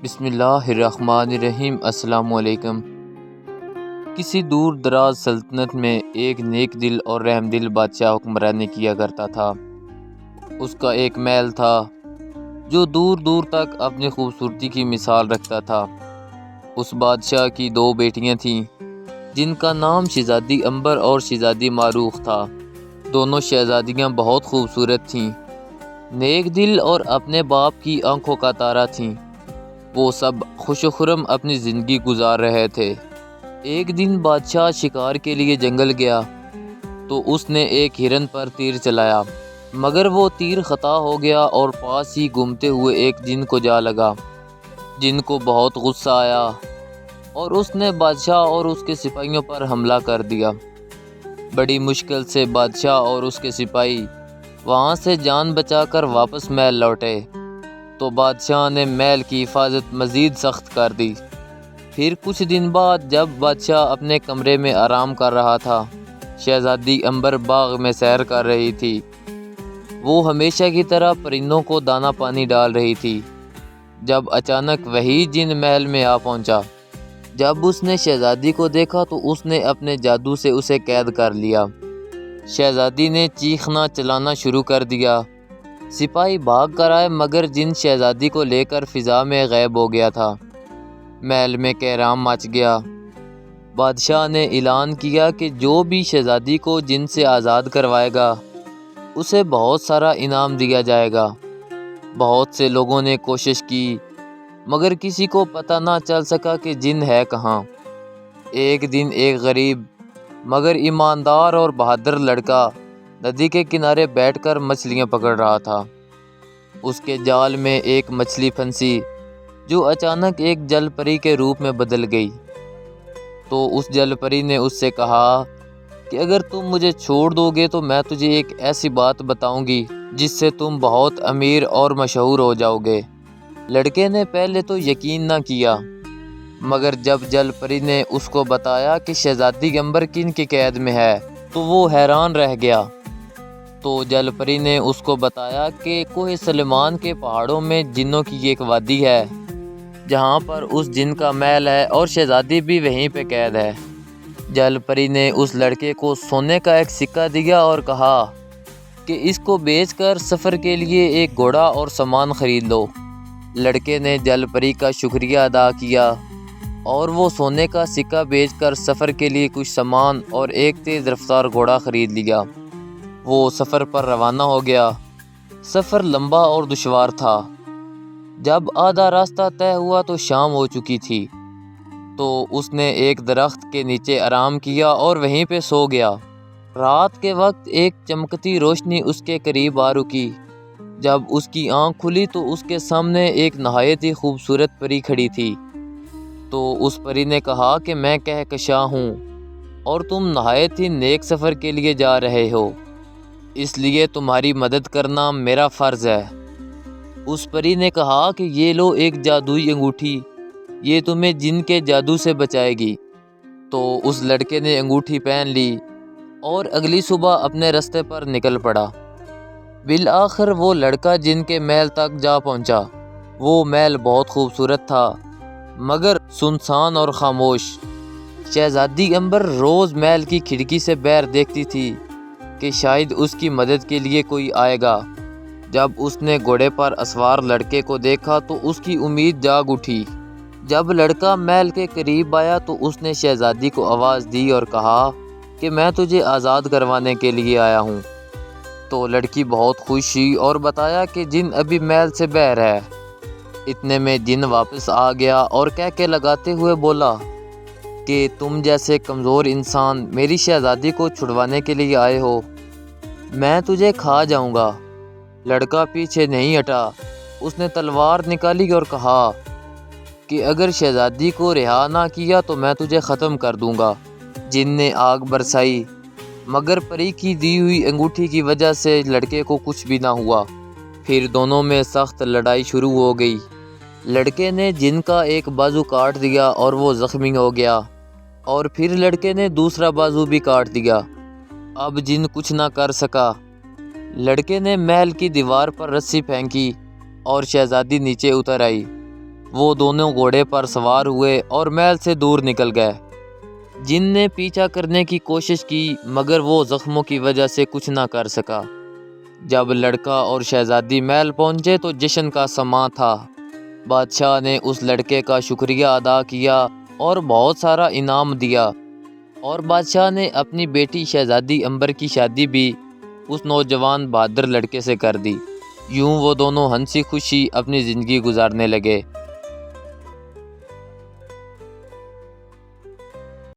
بسم اللہ الرحمن الرحیم۔ السلام علیکم۔ کسی دور دراز سلطنت میں ایک نیک دل اور رحم دل بادشاہ حکمرانی کیا کرتا تھا۔ اس کا ایک محل تھا جو دور دور تک اپنی خوبصورتی کی مثال رکھتا تھا۔ اس بادشاہ کی دو بیٹیاں تھیں جن کا نام شہزادی عنبر اور شہزادی ماروخ تھا۔ دونوں شہزادیاں بہت خوبصورت تھیں، نیک دل اور اپنے باپ کی آنکھوں کا تارا تھیں۔ وہ سب خوش و خرم اپنی زندگی گزار رہے تھے۔ ایک دن بادشاہ شکار کے لیے جنگل گیا تو اس نے ایک ہرن پر تیر چلایا، مگر وہ تیر خطا ہو گیا اور پاس ہی گھومتے ہوئے ایک جن کو جا لگا۔ جن کو بہت غصہ آیا اور اس نے بادشاہ اور اس کے سپاہیوں پر حملہ کر دیا۔ بڑی مشکل سے بادشاہ اور اس کے سپاہی وہاں سے جان بچا کر واپس محل لوٹے تو بادشاہ نے محل کی حفاظت مزید سخت کر دی۔ پھر کچھ دن بعد جب بادشاہ اپنے کمرے میں آرام کر رہا تھا، شہزادی عنبر باغ میں سیر کر رہی تھی۔ وہ ہمیشہ کی طرح پرندوں کو دانہ پانی ڈال رہی تھی جب اچانک وہی جن محل میں آ پہنچا۔ جب اس نے شہزادی کو دیکھا تو اس نے اپنے جادو سے اسے قید کر لیا۔ شہزادی نے چیخنا چلانا شروع کر دیا۔ سپاہی بھاگ کر آئے مگر جن شہزادی کو لے کر فضا میں غائب ہو گیا تھا۔ محل میں کوہرام مچ گیا۔ بادشاہ نے اعلان کیا کہ جو بھی شہزادی کو جن سے آزاد کروائے گا اسے بہت سارا انعام دیا جائے گا۔ بہت سے لوگوں نے کوشش کی مگر کسی کو پتہ نہ چل سکا کہ جن ہے کہاں۔ ایک دن ایک غریب مگر ایماندار اور بہادر لڑکا ندی کے کنارے بیٹھ کر مچھلیاں پکڑ رہا تھا۔ اس کے جال میں ایک مچھلی پھنسی جو اچانک ایک جل پری کے روپ میں بدل گئی۔ تو اس جل پری نے اس سے کہا کہ اگر تم مجھے چھوڑ دو گے تو میں تجھے ایک ایسی بات بتاؤں گی جس سے تم بہت امیر اور مشہور ہو جاؤ گے۔ لڑکے نے پہلے تو یقین نہ کیا، مگر جب جل پری نے اس کو بتایا کہ شہزادی عنبر کن کی قید میں ہے تو وہ حیران رہ گیا۔ تو جل پری نے اس کو بتایا کہ کوہ سلیمان کے پہاڑوں میں جنوں کی ایک وادی ہے جہاں پر اس جن کا محل ہے اور شہزادی بھی وہیں پہ قید ہے۔ جل پری نے اس لڑکے کو سونے کا ایک سکہ دیا اور کہا کہ اس کو بیچ کر سفر کے لیے ایک گھوڑا اور سامان خرید لو۔ لڑکے نے جل پری کا شکریہ ادا کیا اور وہ سونے کا سکہ بیچ کر سفر کے لیے کچھ سامان اور ایک تیز رفتار گھوڑا خرید لیا۔ وہ سفر پر روانہ ہو گیا۔ سفر لمبا اور دشوار تھا۔ جب آدھا راستہ طے ہوا تو شام ہو چکی تھی، تو اس نے ایک درخت کے نیچے آرام کیا اور وہیں پہ سو گیا۔ رات کے وقت ایک چمکتی روشنی اس کے قریب آ رکی۔ جب اس کی آنکھ کھلی تو اس کے سامنے ایک نہایت ہی خوبصورت پری کھڑی تھی۔ تو اس پری نے کہا کہ میں کہکشاں ہوں اور تم نہایت ہی نیک سفر کے لیے جا رہے ہو، اس لیے تمہاری مدد کرنا میرا فرض ہے۔ اس پری نے کہا کہ یہ لو ایک جادوئی انگوٹھی، یہ تمہیں جن کے جادو سے بچائے گی۔ تو اس لڑکے نے انگوٹھی پہن لی اور اگلی صبح اپنے رستے پر نکل پڑا۔ بالآخر وہ لڑکا جن کے محل تک جا پہنچا۔ وہ محل بہت خوبصورت تھا مگر سنسان اور خاموش۔ شہزادی عنبر روز محل کی کھڑکی سے باہر دیکھتی تھی کہ شاید اس کی مدد کے لیے کوئی آئے گا۔ جب اس نے گھوڑے پر اسوار لڑکے کو دیکھا تو اس کی امید جاگ اٹھی۔ جب لڑکا محل کے قریب آیا تو اس نے شہزادی کو آواز دی اور کہا کہ میں تجھے آزاد کروانے کے لیے آیا ہوں۔ تو لڑکی بہت خوش ہوئی اور بتایا کہ جن ابھی محل سے باہر ہے۔ اتنے میں جن واپس آ گیا اور کہکے لگاتے ہوئے بولا کہ تم جیسے کمزور انسان میری شہزادی کو چھڑوانے کے لیے آئے ہو، میں تجھے کھا جاؤں گا۔ لڑکا پیچھے نہیں ہٹا، اس نے تلوار نکالی اور کہا کہ اگر شہزادی کو رہا نہ کیا تو میں تجھے ختم کر دوں گا۔ جن نے آگ برسائی مگر پری کی دی ہوئی انگوٹھی کی وجہ سے لڑکے کو کچھ بھی نہ ہوا۔ پھر دونوں میں سخت لڑائی شروع ہو گئی۔ لڑکے نے جن کا ایک بازو کاٹ دیا اور وہ زخمی ہو گیا، اور پھر لڑکے نے دوسرا بازو بھی کاٹ دیا۔ اب جن کچھ نہ کر سکا۔ لڑکے نے محل کی دیوار پر رسی پھینکی اور شہزادی نیچے اتر آئی۔ وہ دونوں گھوڑے پر سوار ہوئے اور محل سے دور نکل گئے۔ جن نے پیچھا کرنے کی کوشش کی مگر وہ زخموں کی وجہ سے کچھ نہ کر سکا۔ جب لڑکا اور شہزادی محل پہنچے تو جشن کا سماں تھا۔ بادشاہ نے اس لڑکے کا شکریہ ادا کیا اور بہت سارا انعام دیا، اور بادشاہ نے اپنی بیٹی شہزادی امبر کی شادی بھی اس نوجوان بہادر لڑکے سے کر دی۔ یوں وہ دونوں ہنسی خوشی اپنی زندگی گزارنے لگے۔